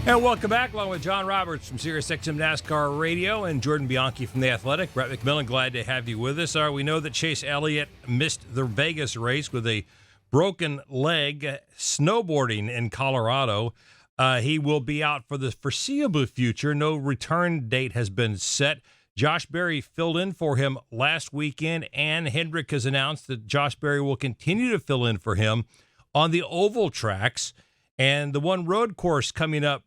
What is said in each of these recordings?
And welcome back, along with John Roberts from Sirius XM NASCAR Radio and Jordan Bianchi from The Athletic. Brett McMillan, glad to have you with us. We know that Chase Elliott missed the Vegas race with a broken leg snowboarding in Colorado. He will be out for the foreseeable future. No return date has been set. Josh Berry filled in for him last weekend, and Hendrick has announced that Josh Berry will continue to fill in for him on the oval tracks. And the one road course coming up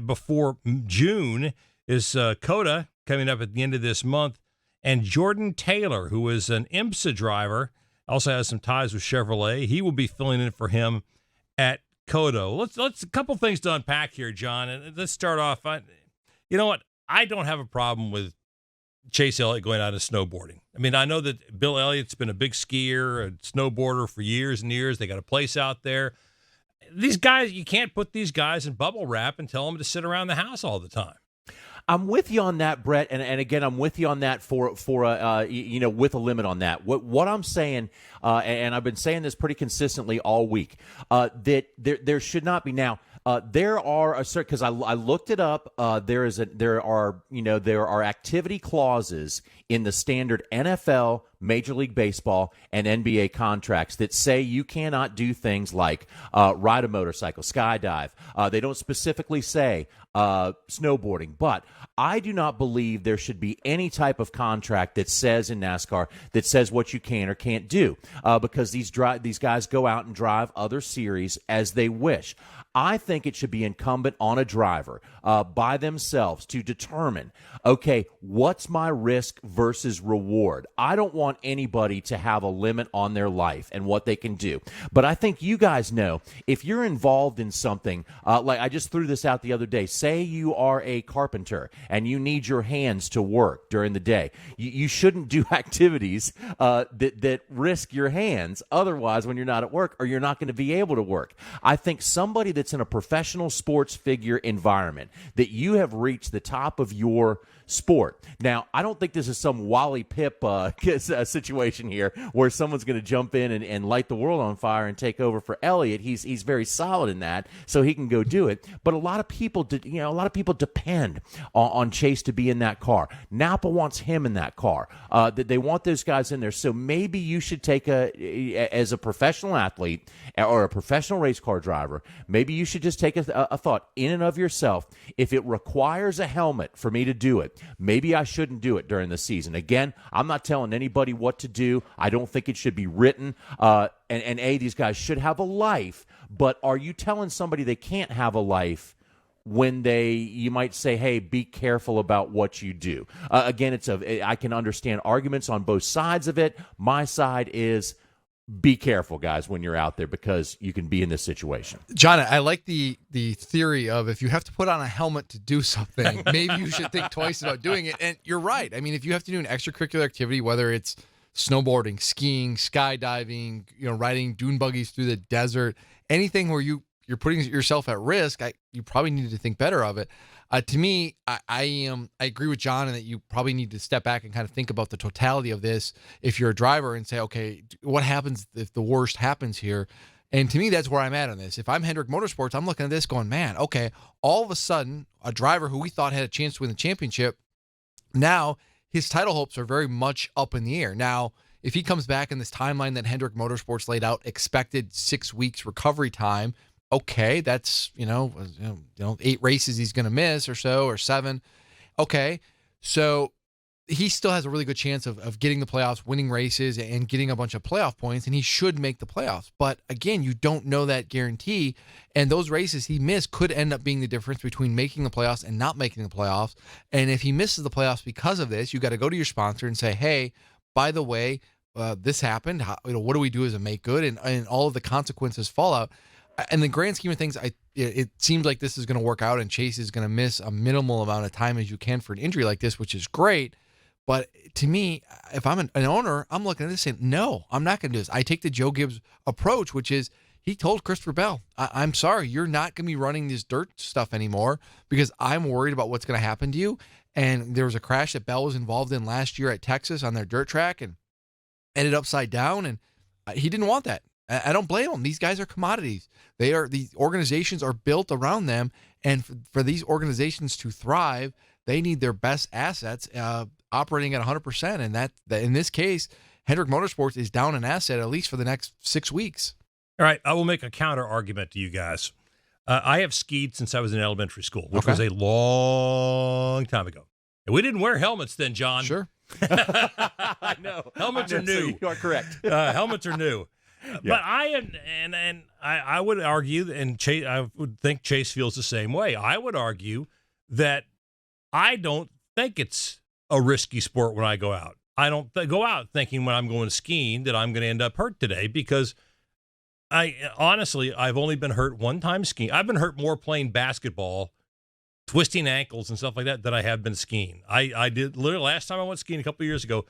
before June is COTA, coming up at the end of this month. And Jordan Taylor, who is an IMSA driver, also has some ties with Chevrolet. He will be filling in for him at COTA. Let's a couple things to unpack here, John. And let's start off. You know what? I don't have a problem with Chase Elliott going out and snowboarding. I mean, I know that Bill Elliott's been a big skier, a snowboarder for years and years. They got a place out there. These guys, you can't put these guys in bubble wrap and tell them to sit around the house all the time. I'm with you on that, Brett, and again, I'm with you on that for with a limit on that. What I'm saying, and I've been saying this pretty consistently all week, that there should not be now. There are a certain, because I looked it up. There are activity clauses in the standard NFL, Major League Baseball, and NBA contracts that say you cannot do things like ride a motorcycle, skydive. They don't specifically say snowboarding, but I do not believe there should be any type of contract that says in NASCAR that says what you can or can't do, because these guys go out and drive other series as they wish. I think it should be incumbent on a driver by themselves to determine, okay, what's my risk versus reward? I don't want anybody to have a limit on their life and what they can do. But I think you guys know, if you're involved in something, like I just threw this out the other day, say you are a carpenter and you need your hands to work during the day. You shouldn't do activities that risk your hands otherwise when you're not at work, or you're not going to be able to work. I think somebody that's in a professional sports figure environment, that you have reached the top of your sport. Now, I don't think this is some Wally Pip situation here where someone's going to jump in and light the world on fire and take over for Elliott. He's very solid in that, so he can go do it. But a lot of people depend on Chase to be in that car. Napa wants him in that car. That they want those guys in there. So maybe you should take as a professional athlete or a professional race car driver, maybe you should just take a thought in and of yourself. If it requires a helmet for me to do it, maybe I shouldn't do it during the season. Again, I'm not telling anybody what to do. I don't think it should be written. These guys should have a life, but are you telling somebody they can't have a life when you might say, hey, be careful about what you do? Again, I can understand arguments on both sides of it. My side is, be careful, guys, when you're out there, because you can be in this situation. John, I like the theory of, if you have to put on a helmet to do something, maybe you should think twice about doing it. And you're right. I mean, if you have to do an extracurricular activity, whether it's snowboarding, skiing, skydiving, riding dune buggies through the desert, anything where you're putting yourself at risk, you probably need to think better of it. To me, I agree with John in that you probably need to step back and kind of think about the totality of this if you're a driver and say, okay, what happens if the worst happens here? And to me, that's where I'm at on this. If I'm Hendrick Motorsports, I'm looking at this going, man, okay, all of a sudden, a driver who we thought had a chance to win the championship, now his title hopes are very much up in the air. Now, if he comes back in this timeline that Hendrick Motorsports laid out, expected 6 weeks recovery time, okay, that's, 8 races he's going to miss or so, or 7. Okay, so he still has a really good chance of getting the playoffs, winning races, and getting a bunch of playoff points, and he should make the playoffs. But again, you don't know that guarantee, and those races he missed could end up being the difference between making the playoffs and not making the playoffs. And if he misses the playoffs because of this, you got to go to your sponsor and say, hey, by the way, this happened. What do we do as a make good? And all of the consequences fall out. In the grand scheme of things, it seems like this is going to work out, and Chase is going to miss a minimal amount of time as you can for an injury like this, which is great. But to me, if I'm an owner, I'm looking at this saying, no, I'm not going to do this. I take the Joe Gibbs approach, which is he told Christopher Bell, I'm sorry, you're not going to be running this dirt stuff anymore because I'm worried about what's going to happen to you. And there was a crash that Bell was involved in last year at Texas on their dirt track and ended upside down, and he didn't want that. I don't blame them. These guys are commodities. These organizations are built around them, And for these organizations to thrive, they need their best assets operating at 100%. And that in this case, Hendrick Motorsports is down an asset at least for the next 6 weeks. All right, I will make a counter argument to you guys. I have skied since I was in elementary school, which was a long time ago. And we didn't wear helmets then, John. Sure. I know. Helmets are new. So you are correct. Helmets are new. But I would argue, and Chase, I would think Chase feels the same way. I would argue that I don't think it's a risky sport when I go out. I don't go out thinking when I'm going skiing that I'm going to end up hurt today, because I've only been hurt one time skiing. I've been hurt more playing basketball, twisting ankles and stuff like that, than I have been skiing. I did literally last time I went skiing a couple of years ago,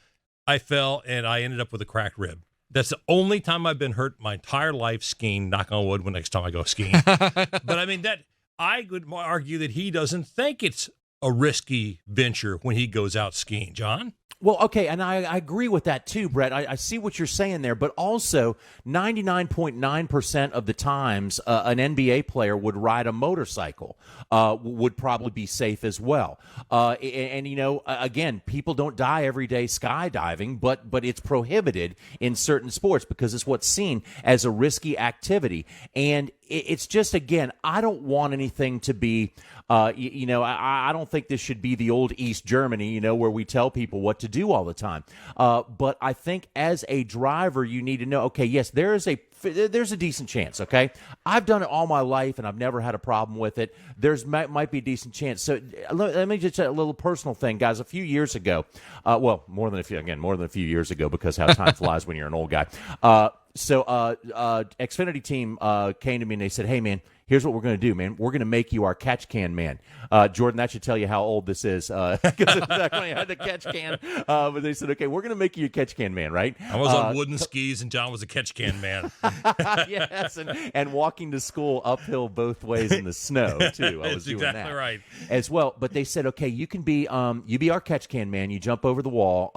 I fell and I ended up with a cracked rib. That's the only time I've been hurt my entire life skiing. Knock on wood when next time I go skiing. But I mean, that I would argue that he doesn't think it's a risky venture when he goes out skiing. John? Well, okay, and I agree with that too, Brett. I see what you're saying there, but also 99.9% of the times an NBA player would ride a motorcycle, would probably be safe as well. And you know, again, people don't die every day skydiving, but it's prohibited in certain sports because it's what's seen as a risky activity. And it's just, again, I don't want anything to be, I don't think this should be the old East Germany, where we tell people what to do all the time. But I think as a driver, you need to know, okay, yes, there's a decent chance, okay? I've done it all my life, and I've never had a problem with it. Might be a decent chance. So let me just a little personal thing, guys. A few years ago, more than a few years ago, because how time flies when you're an old guy. So Xfinity team came to me and they said, hey, man, here's what we're going to do, man. We're going to make you our catch can man. Jordan, that should tell you how old this is. Because back when I had the catch can. But they said, okay, we're going to make you a catch can man, right? I was on wooden skis and John was a catch can man. Yes, and walking to school uphill both ways in the snow, too. I was doing exactly that right. as well. But they said, okay, you can be you be our catch can man. You jump over the wall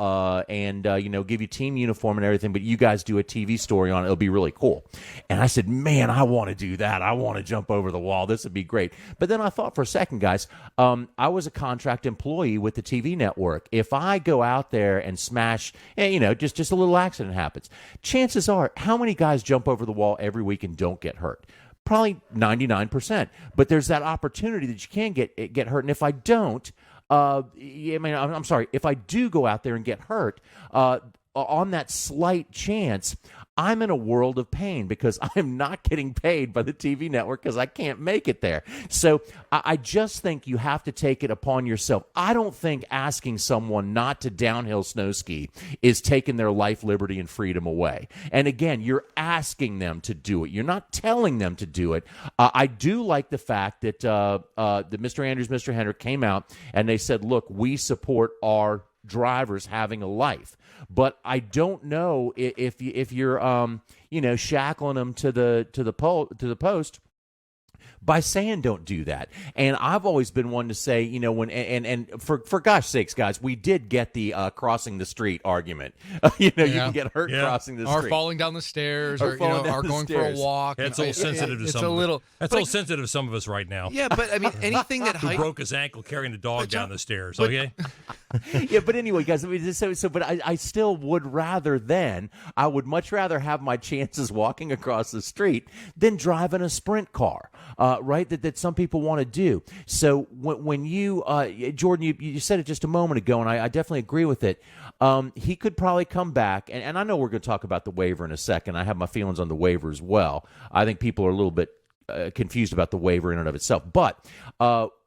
and give you team uniform and everything, but you guys do a TV story on it. It'll be really cool. And I said, man, I want to do that. I want to jump over the wall. This would be great. But then I thought for a second, guys, I was a contract employee with the TV network. If I go out there and smash, just a little accident happens, chances are, how many guys jump over the wall every week and don't get hurt? Probably 99%. But there's that opportunity that you can get hurt. And if I don't, I'm sorry, if I do go out there and get hurt, on that slight chance, I'm in a world of pain because I'm not getting paid by the TV network because I can't make it there. So I just think you have to take it upon yourself. I don't think asking someone not to downhill snow ski is taking their life, liberty, and freedom away. And again, you're asking them to do it. You're not telling them to do it. I do like the fact that Mr. Andrews, Mr. Hendrick came out and they said, look, we support our drivers having a life. But I don't know if you're shackling them to the post by saying don't do that. And I've always been one to say, for gosh sakes, guys, we did get the crossing the street argument. You can get hurt crossing the street. Or falling down the stairs, or going for a walk. That's all sensitive to some of us. That's all sensitive to some of us right now. Yeah, but I mean, anything that who broke his ankle carrying the dog down the stairs, okay? Yeah, but anyway, guys, but I still would I would much rather have my chances walking across the street than driving a sprint car. Right, that some people want to do. So when you, Jordan, you said it just a moment ago, and I definitely agree with it. He could probably come back, and I know we're going to talk about the waiver in a second. I have my feelings on the waiver as well. I think people are a little bit confused about the waiver in and of itself. But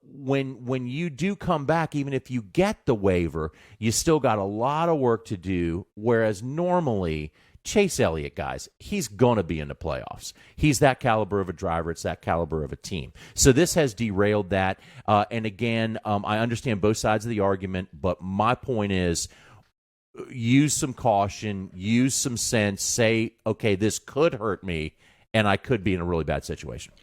when you do come back, even if you get the waiver, you still got a lot of work to do, whereas normally Chase Elliott, guys, he's going to be in the playoffs. He's that caliber of a driver. It's that caliber of a team. So this has derailed that. And again, I understand both sides of the argument, but my point is use some caution, use some sense, say, okay, this could hurt me, and I could be in a really bad situation.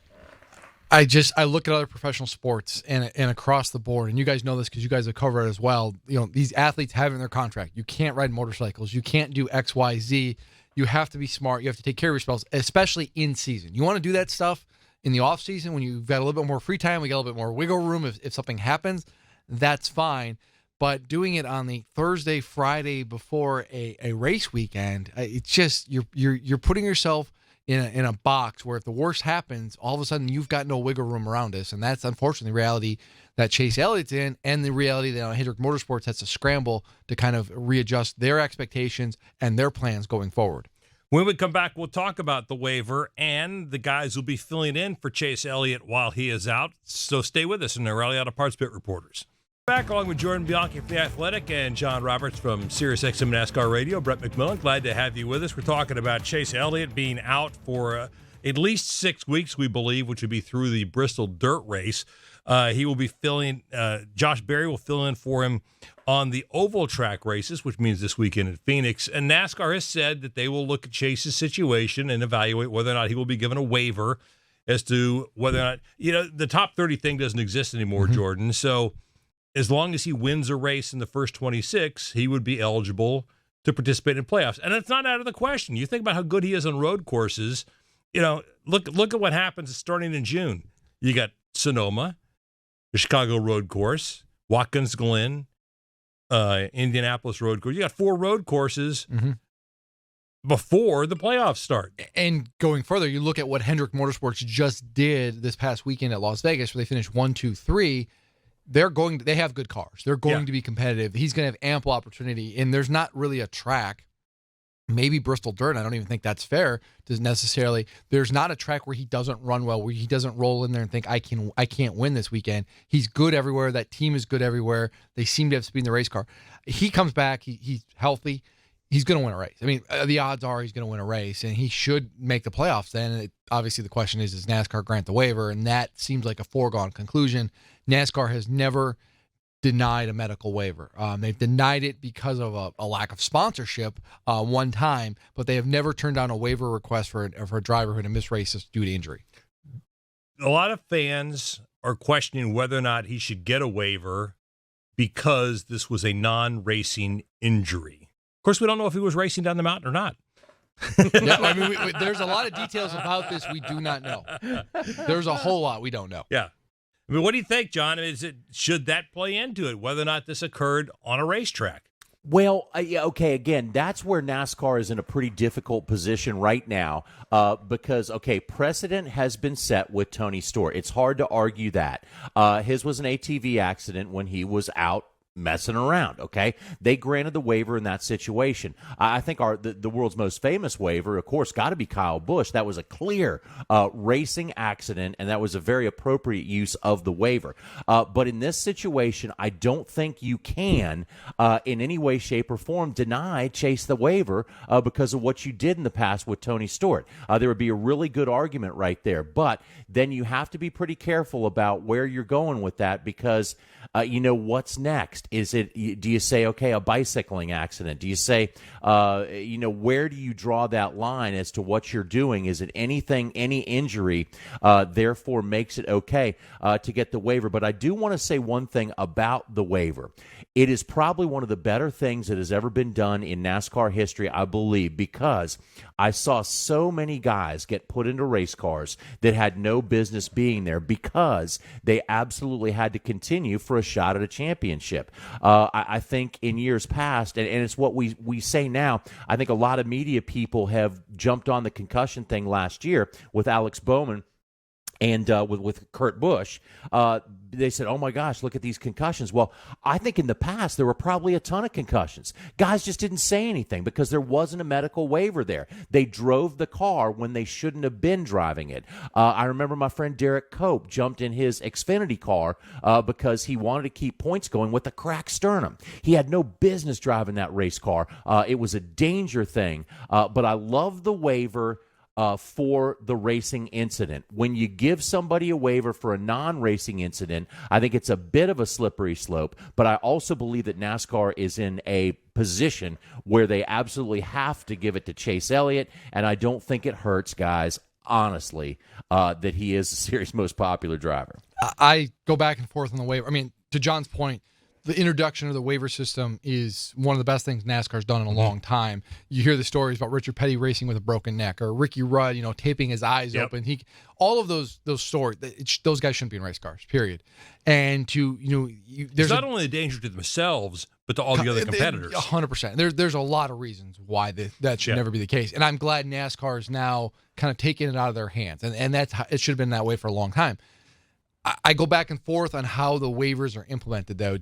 I look at other professional sports and across the board, and you guys know this because you guys have covered it as well. These athletes have in their contract, you can't ride motorcycles, you can't do X, Y, Z. You have to be smart. You have to take care of yourselves, especially in season. You want to do that stuff, in the off season when you've got a little bit more free time, we got a little bit more wiggle room. If something happens, that's fine. But doing it on the Thursday, Friday before a race weekend, it's just you're putting yourself in a box where if the worst happens, all of a sudden you've got no wiggle room around us, and that's unfortunately the reality that Chase Elliott's in, and the reality that Hendrick Motorsports has to scramble to kind of readjust their expectations and their plans going forward. When we come back, we'll talk about the waiver and the guys who'll be filling in for Chase Elliott while he is out. So stay with us in the Rally Auto Parts Pit Reporters. Back along with Jordan Bianchi from The Athletic and John Roberts from Sirius XM NASCAR Radio. Brett McMillan, glad to have you with us. We're talking about Chase Elliott being out for at least 6 weeks, we believe, which would be through the Bristol Dirt Race. He will be Josh Berry will fill in for him on the oval track races, which means this weekend in Phoenix. And NASCAR has said that they will look at Chase's situation and evaluate whether or not he will be given a waiver as to whether or not, the top 30 thing doesn't exist anymore, Jordan. So as long as he wins a race in the first 26, he would be eligible to participate in playoffs. And it's not out of the question. You think about how good he is on road courses. Look at what happens starting in June. You got Sonoma, the Chicago road course, Watkins Glen, Indianapolis road course. You got 4 road courses before the playoffs start. And going further, you look at what Hendrick Motorsports just did this past weekend at Las Vegas, where they finished 1, 2, 3. They have good cars. They're going to be competitive. He's going to have ample opportunity, and there's not really a track. Maybe Bristol Dirt. I don't even think that's fair. Doesn't necessarily. There's not a track where he doesn't run well, where he doesn't roll in there and think I can't win this weekend. He's good everywhere. That team is good everywhere. They seem to have speed in the race car. He comes back. He's healthy. He's going to win a race. I mean, the odds are he's going to win a race, and he should make the playoffs then. And obviously, the question is, does NASCAR grant the waiver? And that seems like a foregone conclusion. NASCAR has never denied a medical waiver. They've denied it because of a lack of sponsorship one time, but they have never turned down a waiver request for a driver who had missed races due to injury. A lot of fans are questioning whether or not he should get a waiver because this was a non-racing injury. Of course, we don't know if he was racing down the mountain or not. Yeah, I mean, there's a lot of details about this we do not know. There's a whole lot we don't know. Yeah. I mean, what do you think, John? Should that play into it, whether or not this occurred on a racetrack? Well, okay, again, that's where NASCAR is in a pretty difficult position right now because, precedent has been set with Tony Stewart. It's hard to argue that. His was an ATV accident when he was out messing around, okay? They granted the waiver in that situation. I think the world's most famous waiver, of course, got to be Kyle Busch. That was a clear racing accident, and that was a very appropriate use of the waiver. But in this situation, I don't think you can, in any way, shape, or form, deny Chase the waiver because of what you did in the past with Tony Stewart. There would be a really good argument right there. But then you have to be pretty careful about where you're going with that because what's next? Do you say, a bicycling accident? Do you say, where do you draw that line as to what you're doing? Is it any injury, therefore makes it okay to get the waiver? But I do want to say one thing about the waiver. It is probably one of the better things that has ever been done in NASCAR history, I believe, because I saw so many guys get put into race cars that had no business being there because they absolutely had to continue for a shot at a championship. I think in years past, and it's what we say now, I think a lot of media people have jumped on the concussion thing last year with Alex Bowman and with Kurt Busch. They said, oh my gosh, look at these concussions. Well, I think in the past there were probably a ton of concussions. Guys just didn't say anything because there wasn't a medical waiver there. They drove the car when they shouldn't have been driving it. I remember my friend Derek Cope jumped in his Xfinity car because he wanted to keep points going with a cracked sternum. He had no business driving that race car. It was a danger thing. But I love the waiver for the racing incident. When you give somebody a waiver for a non-racing incident, I think it's a bit of a slippery slope, but I also believe that NASCAR is in a position where they absolutely have to give it to Chase Elliott, and I don't think it hurts, guys, honestly, that he is the series' most popular driver. I go back and forth on the waiver. I mean, to John's point, the introduction of the waiver system is one of the best things NASCAR's done in a long time. You hear the stories about Richard Petty racing with a broken neck, or Ricky Rudd, taping his eyes open. All of those stories, those guys shouldn't be in race cars, period. And there's not only a danger to themselves, but to all the other competitors. 100%. There's a lot of reasons why that should never be the case. And I'm glad NASCAR is now kind of taking it out of their hands. And it should have been that way for a long time. I go back and forth on how the waivers are implemented, though.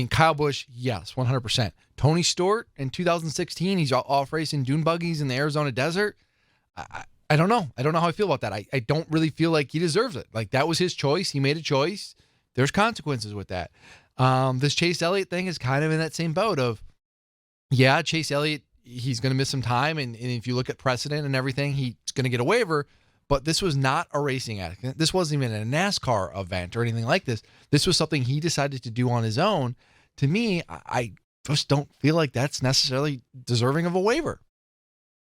Kyle Busch, yes, 100%. Tony Stewart in 2016, he's off racing dune buggies in the Arizona desert. I don't know. I don't know how I feel about that. I don't really feel like he deserves it. Like, that was his choice. He made a choice. There's consequences with that. This Chase Elliott thing is kind of in that same boat of, Chase Elliott, he's going to miss some time. And if you look at precedent and everything, he's going to get a waiver. But this was not a racing accident. This wasn't even a NASCAR event or anything like this. This was something he decided to do on his own. To me, I just don't feel like that's necessarily deserving of a waiver.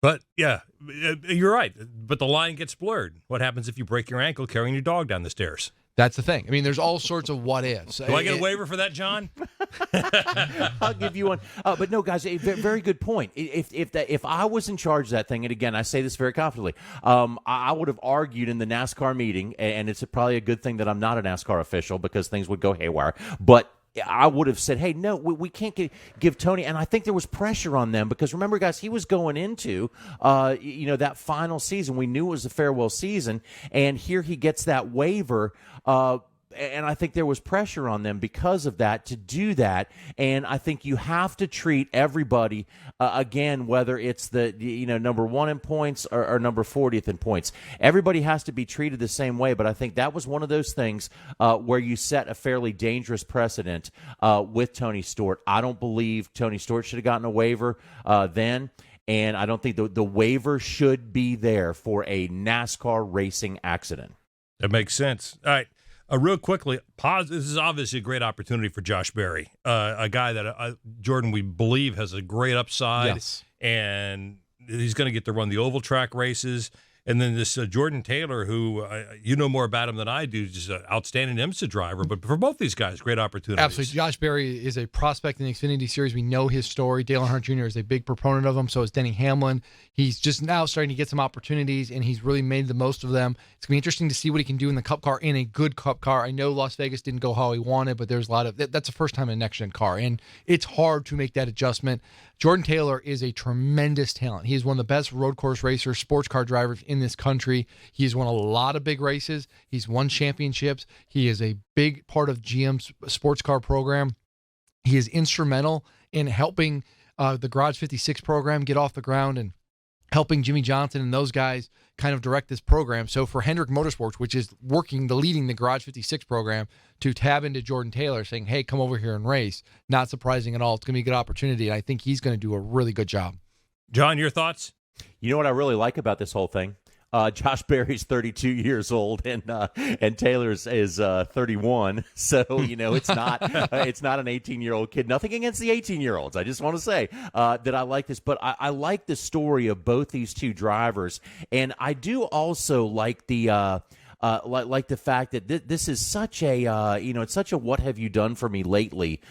But, you're right. But the line gets blurred. What happens if you break your ankle carrying your dog down the stairs? That's the thing. There's all sorts of what ifs. Do I get a waiver for that, John? I'll give you one. But no, guys, a very good point. If I was in charge of that thing, and again, I say this very confidently, I would have argued in the NASCAR meeting, and it's probably a good thing that I'm not a NASCAR official because things would go haywire. But I would have said, hey, no, we can't give Tony. And I think there was pressure on them because, remember, guys, he was going into, that final season. We knew it was a farewell season. And here he gets that waiver. And I think there was pressure on them because of that to do that. And I think you have to treat everybody, again, whether it's the number one in points or number 40th in points. Everybody has to be treated the same way. But I think that was one of those things where you set a fairly dangerous precedent with Tony Stewart. I don't believe Tony Stewart should have gotten a waiver then. And I don't think the waiver should be there for a NASCAR racing accident. That makes sense. All right. Real quickly, this is obviously a great opportunity for Josh Berry, a guy that, Jordan, we believe has a great upside, and he's going to get to run the oval track races. And then this Jordan Taylor, who you know more about him than I do, just an outstanding IMSA driver. But for both these guys, great opportunities. Absolutely. Josh Berry is a prospect in the Xfinity Series. We know his story. Dale Earnhardt Jr. is a big proponent of him. So is Denny Hamlin. He's just now starting to get some opportunities, and he's really made the most of them. It's going to be interesting to see what he can do in the Cup car, in a good Cup car. I know Las Vegas didn't go how he wanted, but there's a lot of that's the first time in a next-gen car, and it's hard to make that adjustment. Jordan Taylor is a tremendous talent. He is one of the best road course racers, sports car drivers in this country. He's won a lot of big races. He's won championships. He is a big part of GM's sports car program. He is instrumental in helping the Garage 56 program get off the ground and helping Jimmy Johnson and those guys kind of direct this program. So for Hendrick Motorsports, which is leading the Garage 56 program, to tab into Jordan Taylor saying, hey, come over here and race, not surprising at all. It's going to be a good opportunity, and I think he's going to do a really good job. John, your thoughts? You know what I really like about this whole thing? Josh Berry's 32 years old, and Taylor's is 31. So it's not an 18-year-old kid. Nothing against the 18-year-olds. I just want to say that I like this, but I like the story of both these two drivers, and I do also like the. Like the fact that this is such a it's such a what have you done for me lately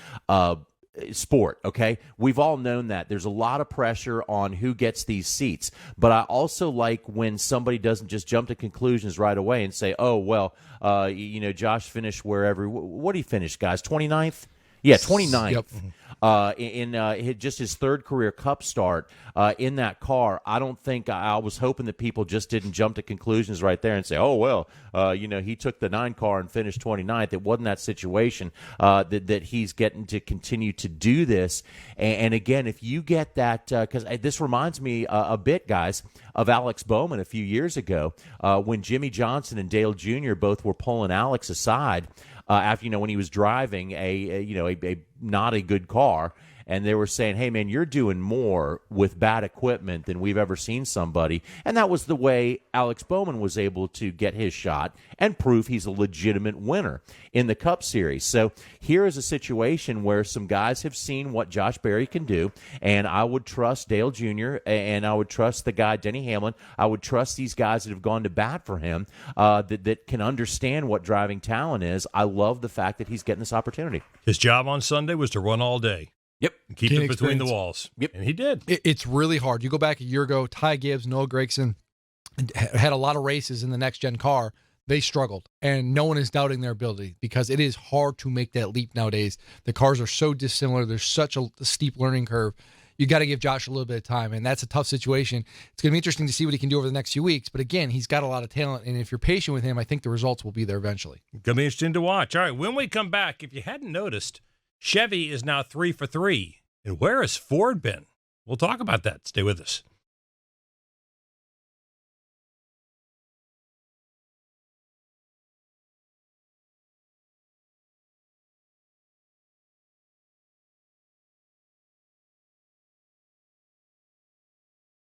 sport, okay? We've all known that. There's a lot of pressure on who gets these seats. But I also like when somebody doesn't just jump to conclusions right away and say, oh, well, Josh finished wherever. What did he finish, guys? 29th? Yeah, 29th. Yep. In just his third career Cup start in that car. I don't think I was hoping that people just didn't jump to conclusions right there and say, oh, well, he took the 9 car and finished 29th. It wasn't that situation that he's getting to continue to do this. And again, if you get that, because this reminds me a bit, guys, of Alex Bowman a few years ago when Jimmy Johnson and Dale Jr. both were pulling Alex aside. After when he was driving a not a good car, and they were saying, hey, man, you're doing more with bad equipment than we've ever seen somebody. And that was the way Alex Bowman was able to get his shot and prove he's a legitimate winner in the Cup Series. So here is a situation where some guys have seen what Josh Berry can do, and I would trust Dale Jr., and I would trust the guy, Denny Hamlin. I would trust these guys that have gone to bat for him that can understand what driving talent is. I love the fact that he's getting this opportunity. His job on Sunday Monday was to run all day. Yep. And keep Gain it between the experience. walls. Yep. And he did. It's really hard. You go back a year ago, Ty Gibbs, Noah Gragson had a lot of races in the next-gen car. They struggled, and no one is doubting their ability because it is hard to make that leap nowadays. The cars are so dissimilar. There's such a steep learning curve. You got to give Josh a little bit of time, and that's a tough situation. It's going to be interesting to see what he can do over the next few weeks. But again, he's got a lot of talent, and if you're patient with him, I think the results will be there eventually. Going to be interesting to watch. All right, when we come back, if you hadn't noticed, Chevy is now 3 for 3. And where has Ford been? We'll talk about that. Stay with us.